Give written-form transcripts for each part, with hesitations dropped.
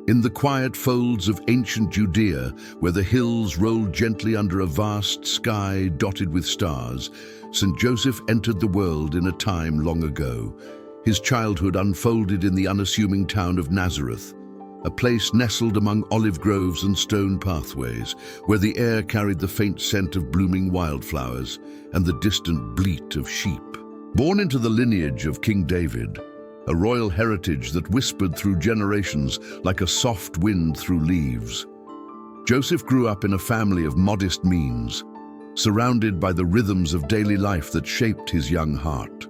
In the quiet folds of ancient Judea, where the hills rolled gently under a vast sky dotted with stars, St. Joseph entered the world in a time long ago. His childhood unfolded in the unassuming town of Nazareth, a place nestled among olive groves and stone pathways, where the air carried the faint scent of blooming wildflowers and the distant bleat of sheep. Born into the lineage of King David, a royal heritage that whispered through generations like a soft wind through leaves, Joseph grew up in a family of modest means, surrounded by the rhythms of daily life that shaped his young heart.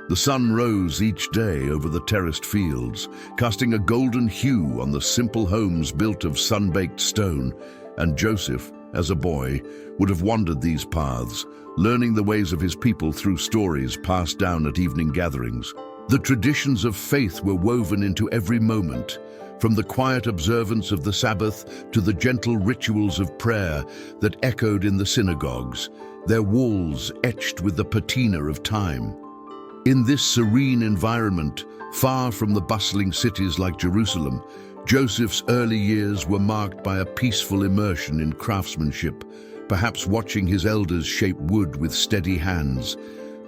The sun rose each day over the terraced fields, casting a golden hue on the simple homes built of sun-baked stone, and Joseph, as a boy, would have wandered these paths, learning the ways of his people through stories passed down at evening gatherings. The traditions of faith were woven into every moment, from the quiet observance of the Sabbath to the gentle rituals of prayer that echoed in the synagogues, their walls etched with the patina of time. In this serene environment, far from the bustling cities like Jerusalem, Joseph's early years were marked by a peaceful immersion in craftsmanship, perhaps watching his elders shape wood with steady hands,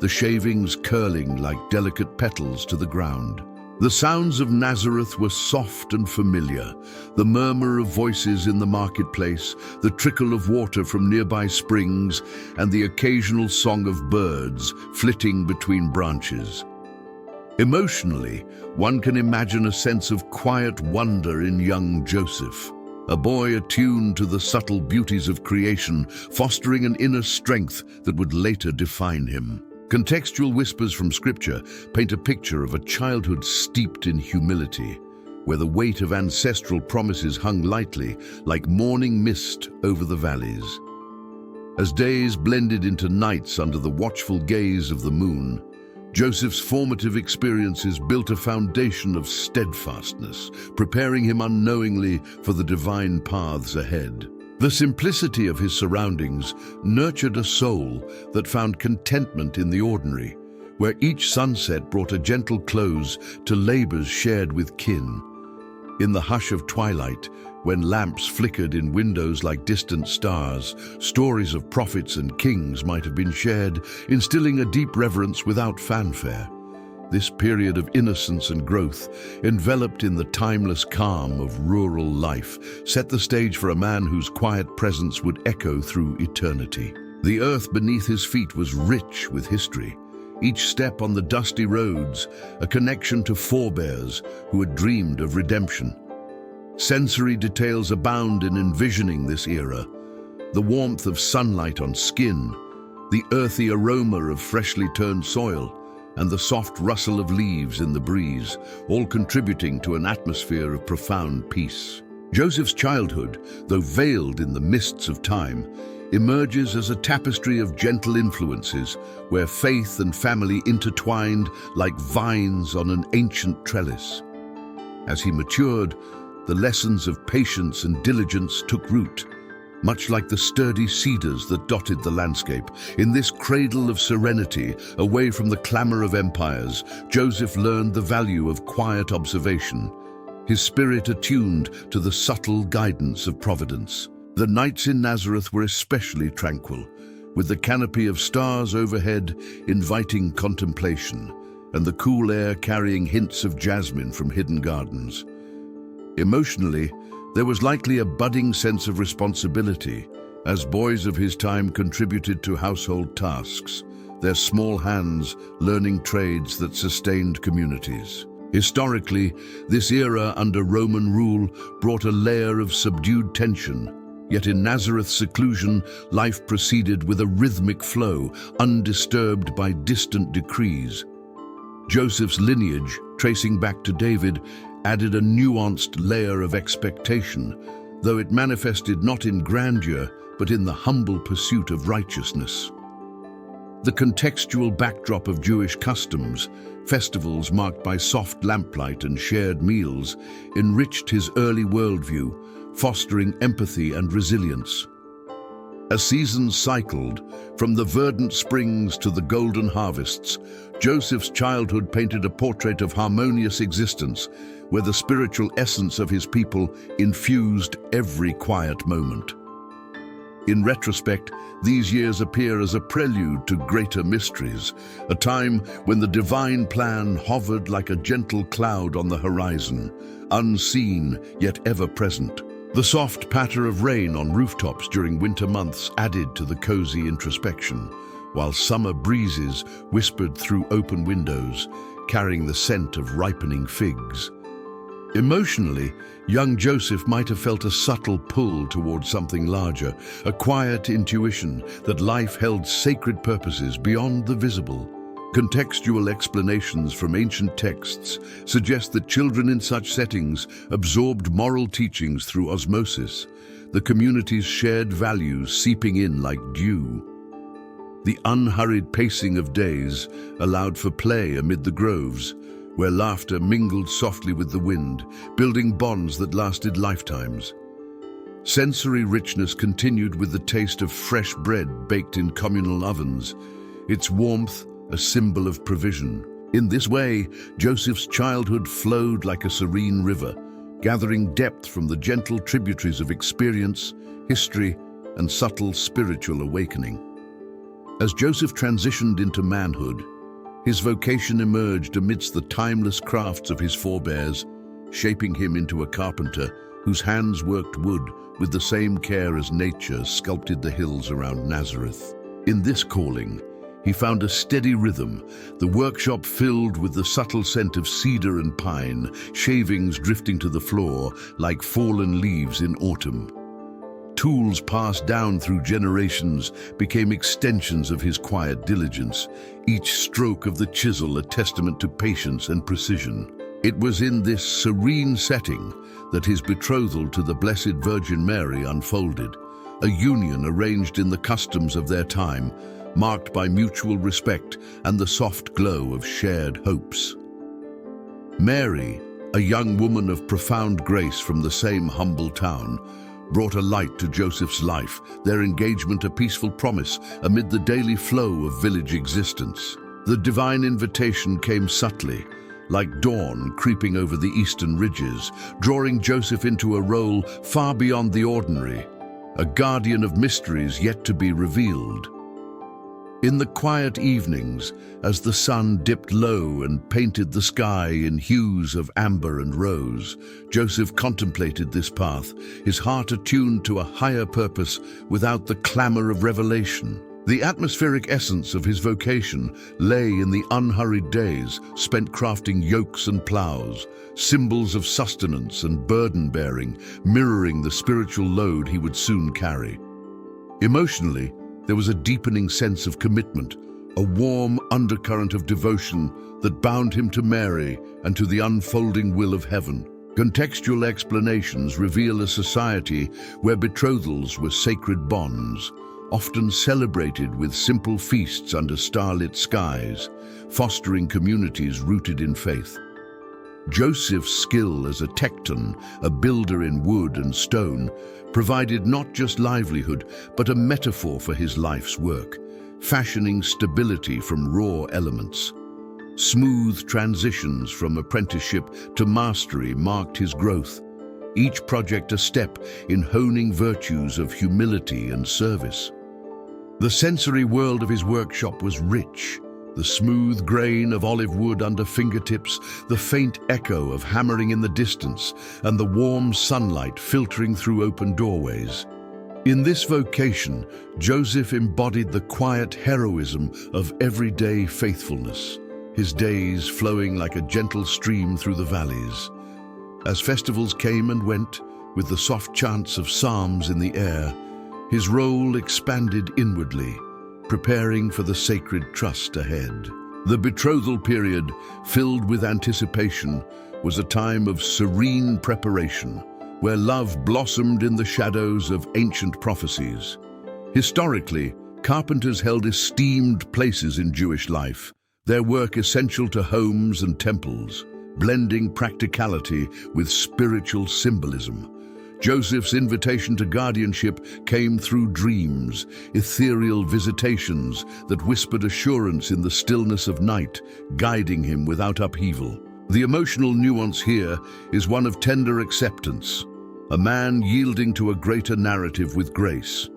the shavings curling like delicate petals to the ground. The sounds of Nazareth were soft and familiar, the murmur of voices in the marketplace, the trickle of water from nearby springs, and the occasional song of birds flitting between branches. Emotionally, one can imagine a sense of quiet wonder in young Joseph, a boy attuned to the subtle beauties of creation, fostering an inner strength that would later define him. Contextual whispers from Scripture paint a picture of a childhood steeped in humility, where the weight of ancestral promises hung lightly like morning mist over the valleys. As days blended into nights under the watchful gaze of the moon, Joseph's formative experiences built a foundation of steadfastness, preparing him unknowingly for the divine paths ahead. The simplicity of his surroundings nurtured a soul that found contentment in the ordinary, where each sunset brought a gentle close to labors shared with kin. In the hush of twilight, when lamps flickered in windows like distant stars, stories of prophets and kings might have been shared, instilling a deep reverence without fanfare. This period of innocence and growth, enveloped in the timeless calm of rural life, set the stage for a man whose quiet presence would echo through eternity. The earth beneath his feet was rich with history, each step on the dusty roads a connection to forebears who had dreamed of redemption. Sensory details abound in envisioning this era: the warmth of sunlight on skin, the earthy aroma of freshly turned soil, and the soft rustle of leaves in the breeze, all contributing to an atmosphere of profound peace. Joseph's childhood, though veiled in the mists of time, emerges as a tapestry of gentle influences, where faith and family intertwined like vines on an ancient trellis. As he matured, the lessons of patience and diligence took root, much like the sturdy cedars that dotted the landscape. In this cradle of serenity, away from the clamor of empires, Joseph learned the value of quiet observation, his spirit attuned to the subtle guidance of providence. The nights in Nazareth were especially tranquil, with the canopy of stars overhead inviting contemplation, and the cool air carrying hints of jasmine from hidden gardens. Emotionally, there was likely a budding sense of responsibility, as boys of his time contributed to household tasks, their small hands learning trades that sustained communities. Historically, this era under Roman rule brought a layer of subdued tension, yet in Nazareth's seclusion, life proceeded with a rhythmic flow, undisturbed by distant decrees. Joseph's lineage, tracing back to David, added a nuanced layer of expectation, though it manifested not in grandeur, but in the humble pursuit of righteousness. The contextual backdrop of Jewish customs, festivals marked by soft lamplight and shared meals, enriched his early worldview, fostering empathy and resilience. As seasons cycled, from the verdant springs to the golden harvests, Joseph's childhood painted a portrait of harmonious existence, where the spiritual essence of his people infused every quiet moment. In retrospect, these years appear as a prelude to greater mysteries, a time when the divine plan hovered like a gentle cloud on the horizon, unseen yet ever present. The soft patter of rain on rooftops during winter months added to the cozy introspection, while summer breezes whispered through open windows, carrying the scent of ripening figs. Emotionally, young Joseph might have felt a subtle pull towards something larger, a quiet intuition that life held sacred purposes beyond the visible. Contextual explanations from ancient texts suggest that children in such settings absorbed moral teachings through osmosis, the community's shared values seeping in like dew. The unhurried pacing of days allowed for play amid the groves, where laughter mingled softly with the wind, building bonds that lasted lifetimes. Sensory richness continued with the taste of fresh bread baked in communal ovens, its warmth a symbol of provision. In this way, Joseph's childhood flowed like a serene river, gathering depth from the gentle tributaries of experience, history, and subtle spiritual awakening. As Joseph transitioned into manhood, his vocation emerged amidst the timeless crafts of his forebears, shaping him into a carpenter whose hands worked wood with the same care as nature sculpted the hills around Nazareth. In this calling, he found a steady rhythm, the workshop filled with the subtle scent of cedar and pine, shavings drifting to the floor like fallen leaves in autumn. Tools passed down through generations became extensions of his quiet diligence, each stroke of the chisel a testament to patience and precision. It was in this serene setting that his betrothal to the Blessed Virgin Mary unfolded, a union arranged in the customs of their time, marked by mutual respect and the soft glow of shared hopes. Mary, a young woman of profound grace from the same humble town, brought a light to Joseph's life, their engagement a peaceful promise amid the daily flow of village existence. The divine invitation came subtly, like dawn creeping over the eastern ridges, drawing Joseph into a role far beyond the ordinary, a guardian of mysteries yet to be revealed. In the quiet evenings, as the sun dipped low and painted the sky in hues of amber and rose, Joseph contemplated this path, his heart attuned to a higher purpose without the clamor of revelation. The atmospheric essence of his vocation lay in the unhurried days spent crafting yokes and plows, symbols of sustenance and burden-bearing, mirroring the spiritual load he would soon carry. Emotionally, there was a deepening sense of commitment, a warm undercurrent of devotion that bound him to Mary and to the unfolding will of heaven. Contextual explanations reveal a society where betrothals were sacred bonds, often celebrated with simple feasts under starlit skies, fostering communities rooted in faith. Joseph's skill as a tecton, a builder in wood and stone, provided not just livelihood, but a metaphor for his life's work, fashioning stability from raw elements. Smooth transitions from apprenticeship to mastery marked his growth, each project a step in honing virtues of humility and service. The sensory world of his workshop was rich, the smooth grain of olive wood under fingertips, the faint echo of hammering in the distance, and the warm sunlight filtering through open doorways. In this vocation, Joseph embodied the quiet heroism of everyday faithfulness, his days flowing like a gentle stream through the valleys. As festivals came and went, with the soft chants of psalms in the air, his role expanded inwardly, preparing for the sacred trust ahead. The betrothal period, filled with anticipation, was a time of serene preparation, where love blossomed in the shadows of ancient prophecies. Historically, carpenters held esteemed places in Jewish life, their work essential to homes and temples, blending practicality with spiritual symbolism. Joseph's invitation to guardianship came through dreams, ethereal visitations that whispered assurance in the stillness of night, guiding him without upheaval. The emotional nuance here is one of tender acceptance, a man yielding to a greater narrative with grace.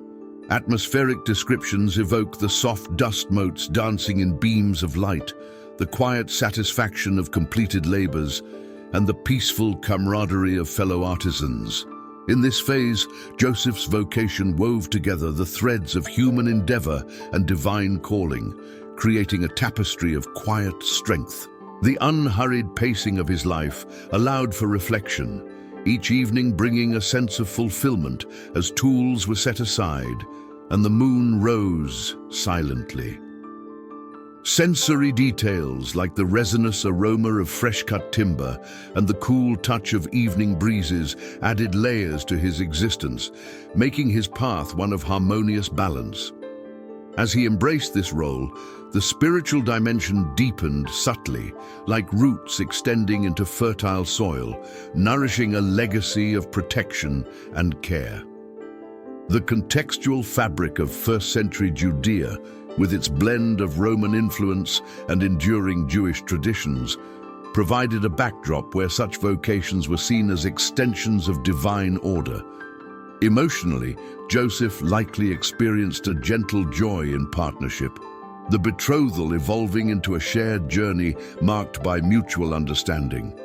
Atmospheric descriptions evoke the soft dust motes dancing in beams of light, the quiet satisfaction of completed labors, and the peaceful camaraderie of fellow artisans. In this phase, Joseph's vocation wove together the threads of human endeavor and divine calling, creating a tapestry of quiet strength. The unhurried pacing of his life allowed for reflection, each evening bringing a sense of fulfillment as tools were set aside and the moon rose silently. Sensory details like the resinous aroma of fresh-cut timber and the cool touch of evening breezes added layers to his existence, making his path one of harmonious balance. As he embraced this role, the spiritual dimension deepened subtly, like roots extending into fertile soil, nourishing a legacy of protection and care. The contextual fabric of first-century Judea, with its blend of Roman influence and enduring Jewish traditions, provided a backdrop where such vocations were seen as extensions of divine order. Emotionally, Joseph likely experienced a gentle joy in partnership, the betrothal evolving into a shared journey marked by mutual understanding.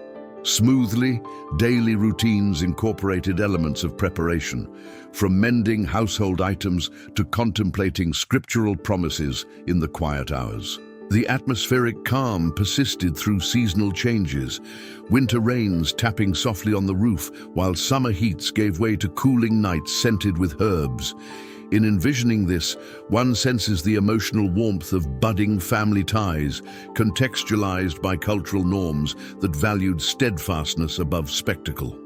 Smoothly, daily routines incorporated elements of preparation, from mending household items to contemplating scriptural promises in the quiet hours. The atmospheric calm persisted through seasonal changes, winter rains tapping softly on the roof, while summer heats gave way to cooling nights scented with herbs. In envisioning this, one senses the emotional warmth of budding family ties, contextualized by cultural norms that valued steadfastness above spectacle.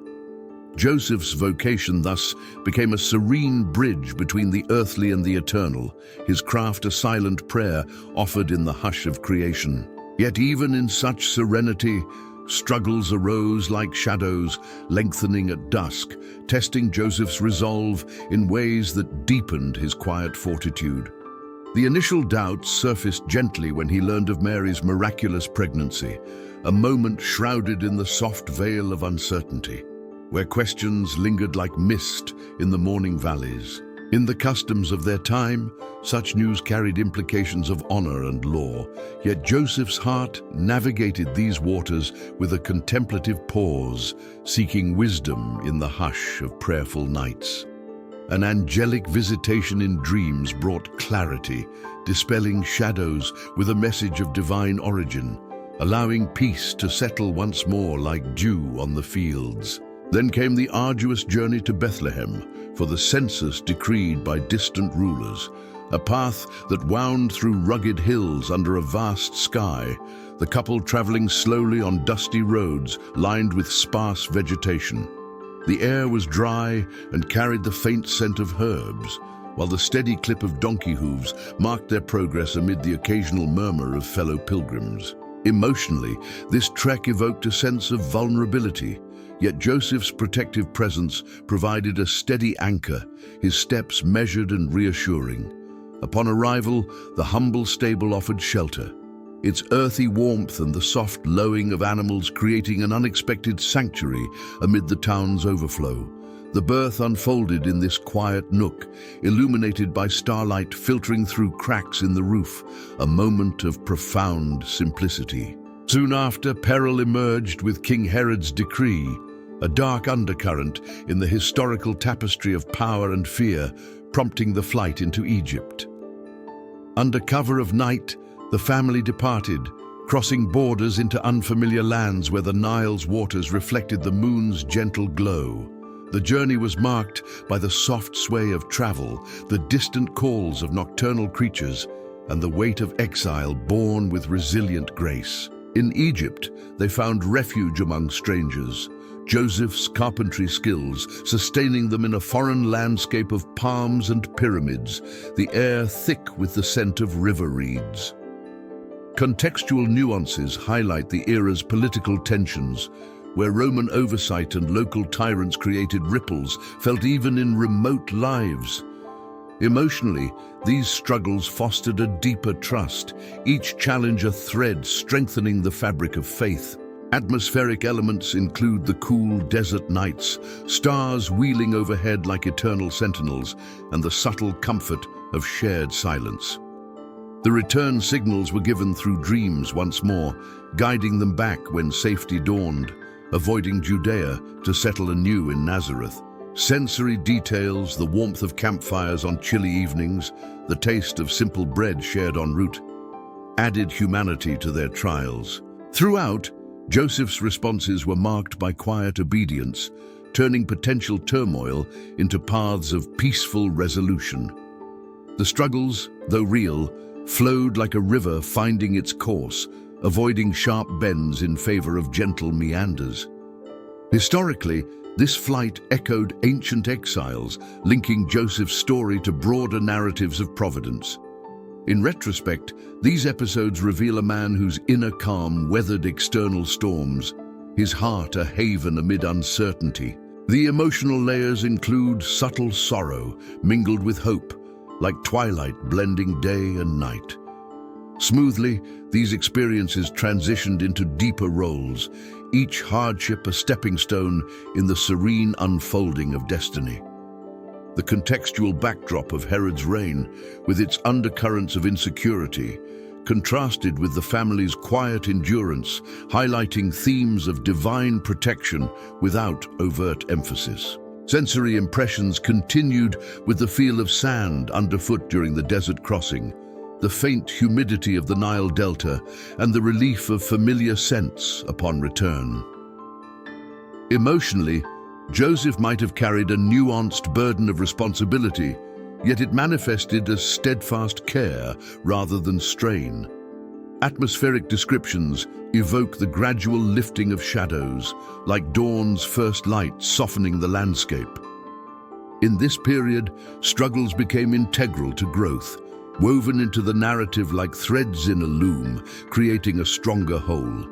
Joseph's vocation thus became a serene bridge between the earthly and the eternal, his craft a silent prayer offered in the hush of creation. Yet even in such serenity, struggles arose like shadows, lengthening at dusk, testing Joseph's resolve in ways that deepened his quiet fortitude. The initial doubts surfaced gently when he learned of Mary's miraculous pregnancy, a moment shrouded in the soft veil of uncertainty, where questions lingered like mist in the morning valleys. In the customs of their time, such news carried implications of honor and law, yet Joseph's heart navigated these waters with a contemplative pause, seeking wisdom in the hush of prayerful nights. An angelic visitation in dreams brought clarity, dispelling shadows with a message of divine origin, allowing peace to settle once more like dew on the fields. Then came the arduous journey to Bethlehem for the census decreed by distant rulers, a path that wound through rugged hills under a vast sky, the couple traveling slowly on dusty roads lined with sparse vegetation. The air was dry and carried the faint scent of herbs, while the steady clip of donkey hooves marked their progress amid the occasional murmur of fellow pilgrims. Emotionally, this trek evoked a sense of vulnerability, yet Joseph's protective presence provided a steady anchor, his steps measured and reassuring. Upon arrival, the humble stable offered shelter, its earthy warmth and the soft lowing of animals creating an unexpected sanctuary amid the town's overflow. The birth unfolded in this quiet nook, illuminated by starlight filtering through cracks in the roof, a moment of profound simplicity. Soon after, peril emerged with King Herod's decree, a dark undercurrent in the historical tapestry of power and fear, prompting the flight into Egypt. Under cover of night, the family departed, crossing borders into unfamiliar lands where the Nile's waters reflected the moon's gentle glow. The journey was marked by the soft sway of travel, the distant calls of nocturnal creatures, and the weight of exile borne with resilient grace. In Egypt, they found refuge among strangers, Joseph's carpentry skills sustaining them in a foreign landscape of palms and pyramids, the air thick with the scent of river reeds. Contextual nuances highlight the era's political tensions, where Roman oversight and local tyrants created ripples felt even in remote lives. Emotionally, these struggles fostered a deeper trust, each challenge a thread strengthening the fabric of faith. Atmospheric elements include the cool desert nights, stars wheeling overhead like eternal sentinels, and the subtle comfort of shared silence. The return signals were given through dreams once more, guiding them back when safety dawned, avoiding Judea to settle anew in Nazareth. Sensory details, the warmth of campfires on chilly evenings, the taste of simple bread shared en route, added humanity to their trials. Throughout, Joseph's responses were marked by quiet obedience, turning potential turmoil into paths of peaceful resolution. The struggles, though real, flowed like a river finding its course, avoiding sharp bends in favor of gentle meanders. Historically, this flight echoed ancient exiles, linking Joseph's story to broader narratives of providence. In retrospect, these episodes reveal a man whose inner calm weathered external storms, his heart a haven amid uncertainty. The emotional layers include subtle sorrow mingled with hope, like twilight blending day and night. Smoothly, these experiences transitioned into deeper roles, each hardship a stepping stone in the serene unfolding of destiny. The contextual backdrop of Herod's reign, with its undercurrents of insecurity, contrasted with the family's quiet endurance, highlighting themes of divine protection without overt emphasis. Sensory impressions continued with the feel of sand underfoot during the desert crossing, the faint humidity of the Nile Delta, and the relief of familiar scents upon return. Emotionally, Joseph might have carried a nuanced burden of responsibility, yet it manifested as steadfast care rather than strain. Atmospheric descriptions evoke the gradual lifting of shadows, like dawn's first light softening the landscape. In this period, struggles became integral to growth, woven into the narrative like threads in a loom, creating a stronger whole.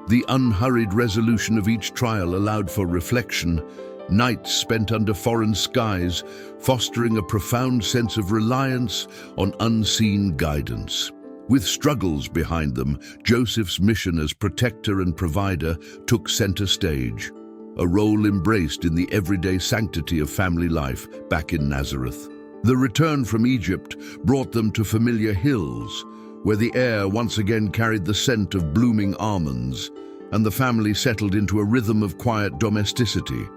The unhurried resolution of each trial allowed for reflection, nights spent under foreign skies, fostering a profound sense of reliance on unseen guidance. With struggles behind them, Joseph's mission as protector and provider took center stage, a role embraced in the everyday sanctity of family life back in Nazareth. The return from Egypt brought them to familiar hills, where the air once again carried the scent of blooming almonds, and the family settled into a rhythm of quiet domesticity.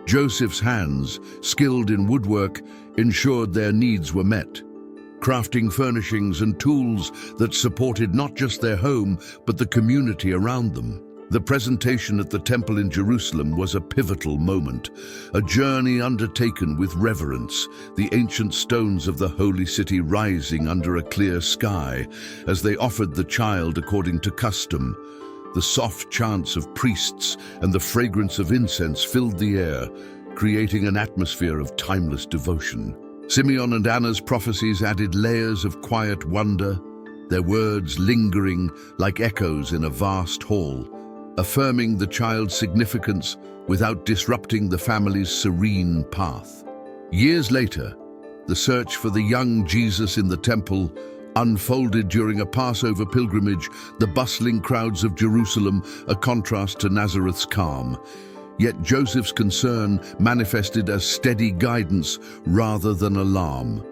Joseph's hands, skilled in woodwork, ensured their needs were met, crafting furnishings and tools that supported not just their home, but the community around them. The presentation at the temple in Jerusalem was a pivotal moment, a journey undertaken with reverence, the ancient stones of the holy city rising under a clear sky as they offered the child according to custom. The soft chants of priests and the fragrance of incense filled the air, creating an atmosphere of timeless devotion. Simeon and Anna's prophecies added layers of quiet wonder, their words lingering like echoes in a vast hall, affirming the child's significance without disrupting the family's serene path. Years later, the search for the young Jesus in the temple unfolded during a Passover pilgrimage, the bustling crowds of Jerusalem, a contrast to Nazareth's calm. Yet Joseph's concern manifested as steady guidance rather than alarm.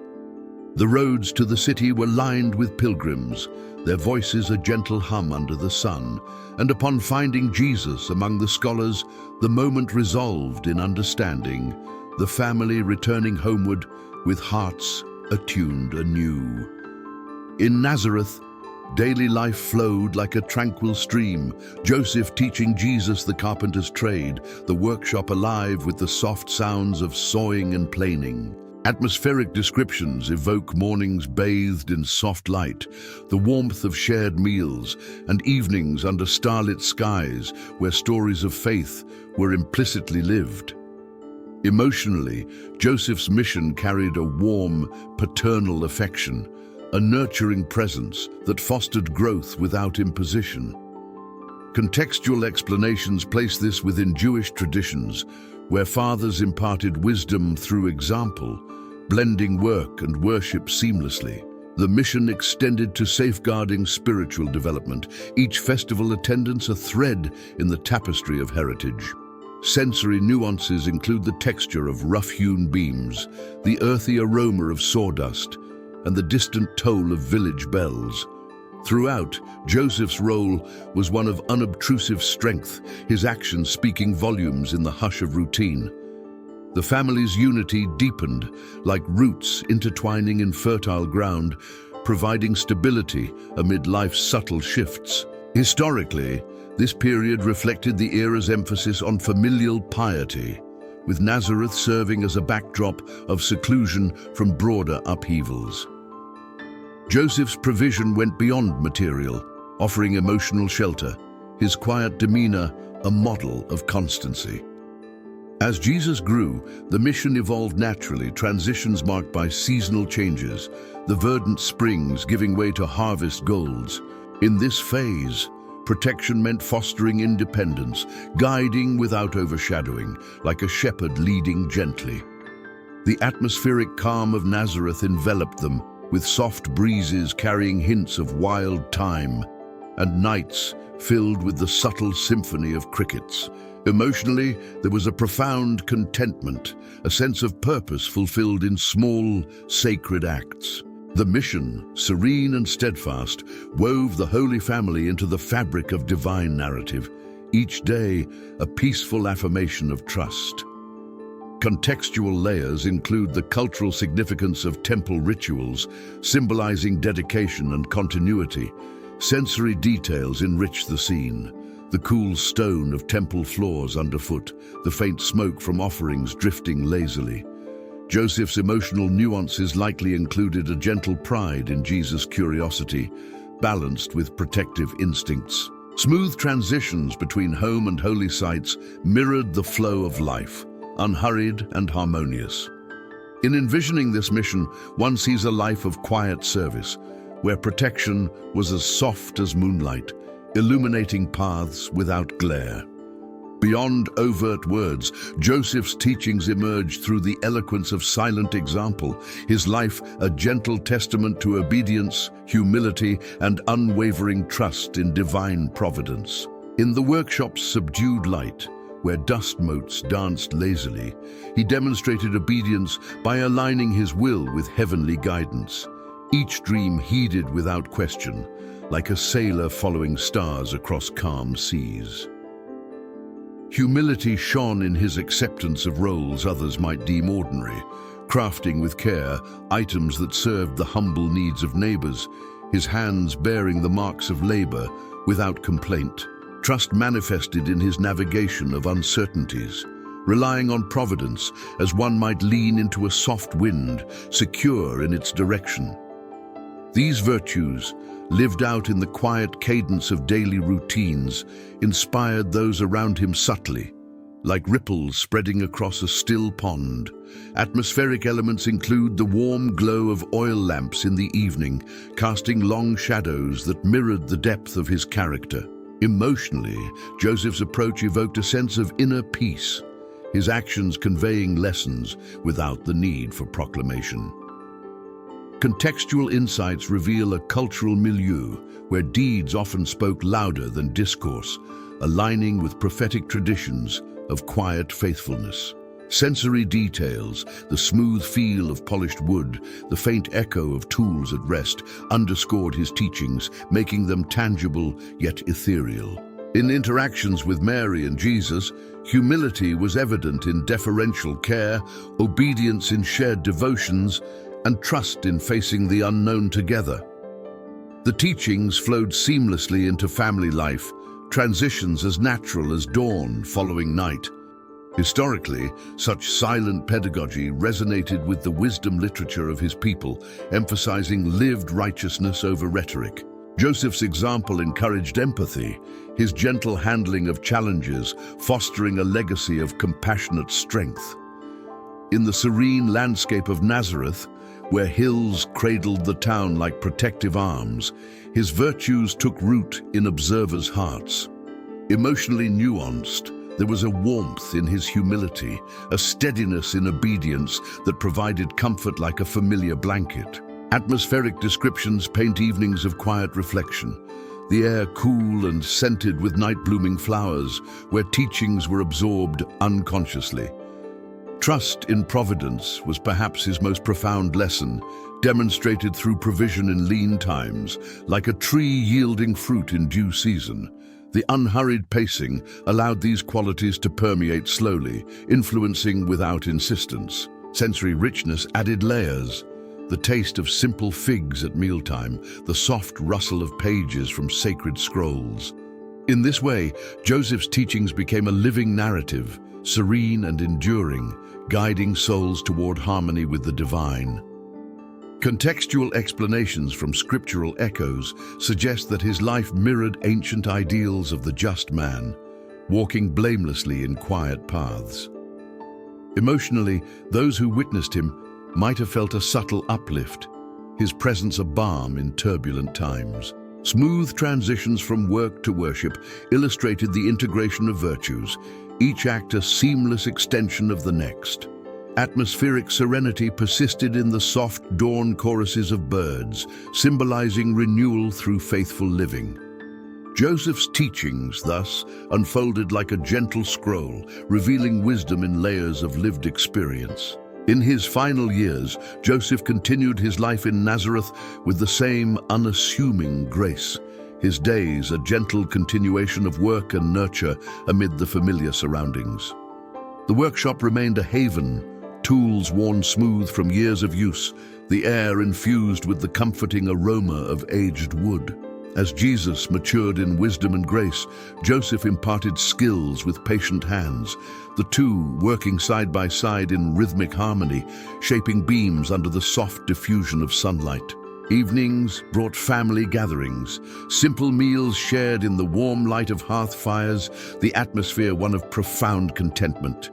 The roads to the city were lined with pilgrims, their voices a gentle hum under the sun, and upon finding Jesus among the scholars, the moment resolved in understanding, the family returning homeward with hearts attuned anew. In Nazareth, daily life flowed like a tranquil stream, Joseph teaching Jesus the carpenter's trade, the workshop alive with the soft sounds of sawing and planing. Atmospheric descriptions evoke mornings bathed in soft light, the warmth of shared meals, and evenings under starlit skies where stories of faith were implicitly lived. Emotionally, Joseph's mission carried a warm, paternal affection, a nurturing presence that fostered growth without imposition. Contextual explanations place this within Jewish traditions, where fathers imparted wisdom through example, blending work and worship seamlessly. The mission extended to safeguarding spiritual development, each festival attendance a thread in the tapestry of heritage. Sensory nuances include the texture of rough-hewn beams, the earthy aroma of sawdust, and the distant toll of village bells. Throughout, Joseph's role was one of unobtrusive strength, his actions speaking volumes in the hush of routine. The family's unity deepened, like roots intertwining in fertile ground, providing stability amid life's subtle shifts. Historically, this period reflected the era's emphasis on familial piety, with Nazareth serving as a backdrop of seclusion from broader upheavals. Joseph's provision went beyond material, offering emotional shelter, his quiet demeanor a model of constancy. As Jesus grew, the mission evolved naturally, transitions marked by seasonal changes, the verdant springs giving way to harvest golds. In this phase, protection meant fostering independence, guiding without overshadowing, like a shepherd leading gently. The atmospheric calm of Nazareth enveloped them, with soft breezes carrying hints of wild thyme, and nights filled with the subtle symphony of crickets. Emotionally, there was a profound contentment, a sense of purpose fulfilled in small, sacred acts. The mission, serene and steadfast, wove the Holy Family into the fabric of divine narrative, each day a peaceful affirmation of trust. Contextual layers include the cultural significance of temple rituals, symbolizing dedication and continuity. Sensory details enrich the scene. The cool stone of temple floors underfoot, the faint smoke from offerings drifting lazily. Joseph's emotional nuances likely included a gentle pride in Jesus' curiosity, balanced with protective instincts. Smooth transitions between home and holy sites mirrored the flow of life, unhurried and harmonious. In envisioning this mission, one sees a life of quiet service, where protection was as soft as moonlight, illuminating paths without glare. Beyond overt words, Joseph's teachings emerged through the eloquence of silent example, his life a gentle testament to obedience, humility, and unwavering trust in divine providence. In the workshop's subdued light, where dust motes danced lazily, he demonstrated obedience by aligning his will with heavenly guidance, each dream heeded without question, like a sailor following stars across calm seas. Humility shone in his acceptance of roles others might deem ordinary, crafting with care items that served the humble needs of neighbors, his hands bearing the marks of labor without complaint. Trust manifested in his navigation of uncertainties, relying on providence as one might lean into a soft wind, secure in its direction. These virtues, lived out in the quiet cadence of daily routines, inspired those around him subtly, like ripples spreading across a still pond. Atmospheric elements include the warm glow of oil lamps in the evening, casting long shadows that mirrored the depth of his character. Emotionally, Joseph's approach evoked a sense of inner peace, his actions conveying lessons without the need for proclamation. Contextual insights reveal a cultural milieu where deeds often spoke louder than discourse, aligning with prophetic traditions of quiet faithfulness. Sensory details, the smooth feel of polished wood, the faint echo of tools at rest, underscored his teachings, making them tangible yet ethereal. In interactions with Mary and Jesus, humility was evident in deferential care, obedience in shared devotions, and trust in facing the unknown together. The teachings flowed seamlessly into family life, transitions as natural as dawn following night. Historically, such silent pedagogy resonated with the wisdom literature of his people, emphasizing lived righteousness over rhetoric. Joseph's example encouraged empathy, his gentle handling of challenges fostering a legacy of compassionate strength. In the serene landscape of Nazareth, where hills cradled the town like protective arms, his virtues took root in observers' hearts. Emotionally nuanced, there was a warmth in his humility, a steadiness in obedience that provided comfort like a familiar blanket. Atmospheric descriptions paint evenings of quiet reflection, the air cool and scented with night-blooming flowers, where teachings were absorbed unconsciously. Trust in providence was perhaps his most profound lesson, demonstrated through provision in lean times, like a tree yielding fruit in due season. The unhurried pacing allowed these qualities to permeate slowly, influencing without insistence. Sensory richness added layers. The taste of simple figs at mealtime, the soft rustle of pages from sacred scrolls. In this way, Joseph's teachings became a living narrative, serene and enduring, guiding souls toward harmony with the divine. Contextual explanations from scriptural echoes suggest that his life mirrored ancient ideals of the just man, walking blamelessly in quiet paths. Emotionally, those who witnessed him might have felt a subtle uplift, his presence a balm in turbulent times. Smooth transitions from work to worship illustrated the integration of virtues, each act a seamless extension of the next. Atmospheric serenity persisted in the soft dawn choruses of birds, symbolizing renewal through faithful living. Joseph's teachings, thus, unfolded like a gentle scroll, revealing wisdom in layers of lived experience. In his final years, Joseph continued his life in Nazareth with the same unassuming grace, his days a gentle continuation of work and nurture amid the familiar surroundings. The workshop remained a haven, tools worn smooth from years of use, the air infused with the comforting aroma of aged wood. As Jesus matured in wisdom and grace, Joseph imparted skills with patient hands, the two working side by side in rhythmic harmony, shaping beams under the soft diffusion of sunlight. Evenings brought family gatherings, simple meals shared in the warm light of hearth fires, the atmosphere one of profound contentment.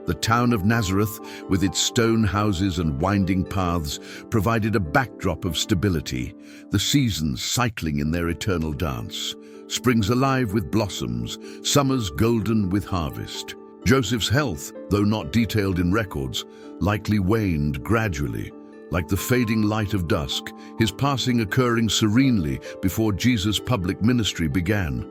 The town of Nazareth, with its stone houses and winding paths, provided a backdrop of stability, the seasons cycling in their eternal dance, springs alive with blossoms, summers golden with harvest. Joseph's health, though not detailed in records, likely waned gradually, like the fading light of dusk, his passing occurring serenely before Jesus' public ministry began.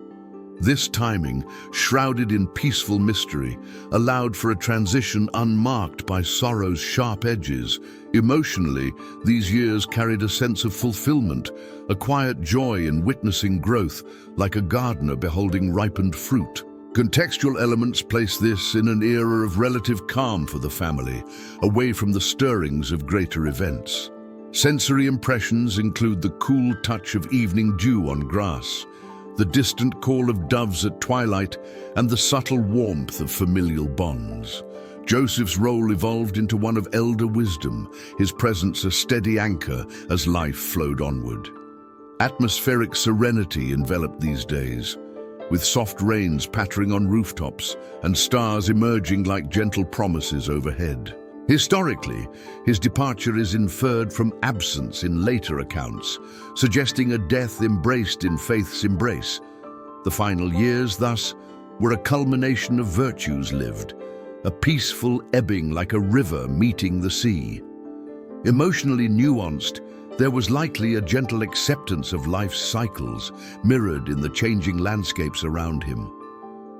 This timing, shrouded in peaceful mystery, allowed for a transition unmarked by sorrow's sharp edges. Emotionally, these years carried a sense of fulfillment, a quiet joy in witnessing growth, like a gardener beholding ripened fruit. Contextual elements place this in an era of relative calm for the family, away from the stirrings of greater events. Sensory impressions include the cool touch of evening dew on grass, the distant call of doves at twilight, and the subtle warmth of familial bonds. Joseph's role evolved into one of elder wisdom, his presence a steady anchor as life flowed onward. Atmospheric serenity enveloped these days, with soft rains pattering on rooftops and stars emerging like gentle promises overhead. Historically, his departure is inferred from absence in later accounts, suggesting a death embraced in faith's embrace. The final years, thus, were a culmination of virtues lived, a peaceful ebbing like a river meeting the sea. Emotionally nuanced, there was likely a gentle acceptance of life's cycles, mirrored in the changing landscapes around him.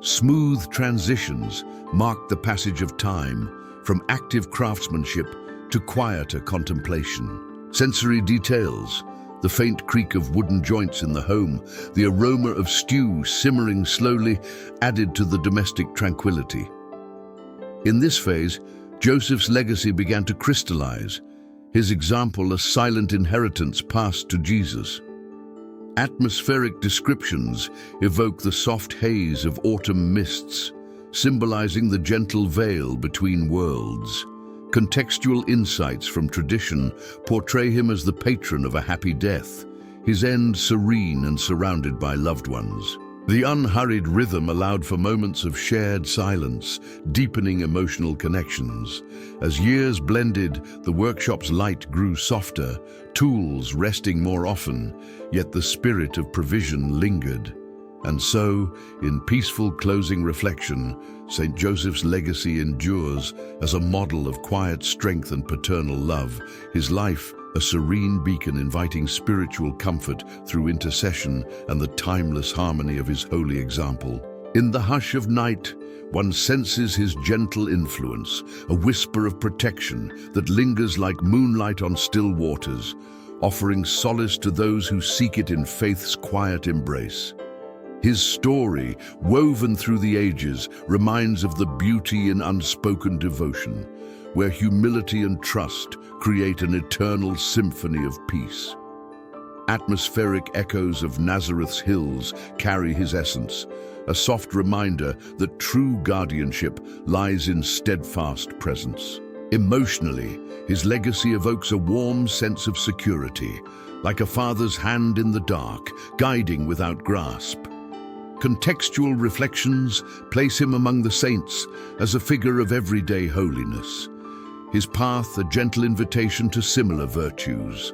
Smooth transitions marked the passage of time, from active craftsmanship to quieter contemplation. Sensory details, the faint creak of wooden joints in the home, the aroma of stew simmering slowly, added to the domestic tranquility. In this phase, Joseph's legacy began to crystallize, his example a silent inheritance passed to Jesus. Atmospheric descriptions evoke the soft haze of autumn mists, symbolizing the gentle veil between worlds. Contextual insights from tradition portray him as the patron of a happy death, his end serene and surrounded by loved ones. The unhurried rhythm allowed for moments of shared silence, deepening emotional connections. As years blended, the workshop's light grew softer, tools resting more often, yet the spirit of provision lingered. And so, in peaceful closing reflection, St. Joseph's legacy endures as a model of quiet strength and paternal love, his life a serene beacon inviting spiritual comfort through intercession and the timeless harmony of his holy example. In the hush of night, one senses his gentle influence, a whisper of protection that lingers like moonlight on still waters, offering solace to those who seek it in faith's quiet embrace. His story, woven through the ages, reminds of the beauty in unspoken devotion, where humility and trust create an eternal symphony of peace. Atmospheric echoes of Nazareth's hills carry his essence, a soft reminder that true guardianship lies in steadfast presence. Emotionally, his legacy evokes a warm sense of security, like a father's hand in the dark, guiding without grasp. Contextual reflections place him among the saints as a figure of everyday holiness, his path a gentle invitation to similar virtues.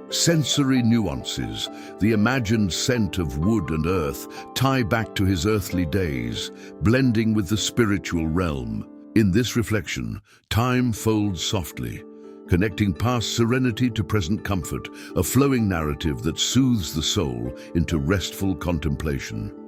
Sensory nuances, the imagined scent of wood and earth, tie back to his earthly days, blending with the spiritual realm. In this reflection, time folds softly, connecting past serenity to present comfort, a flowing narrative that soothes the soul into restful contemplation.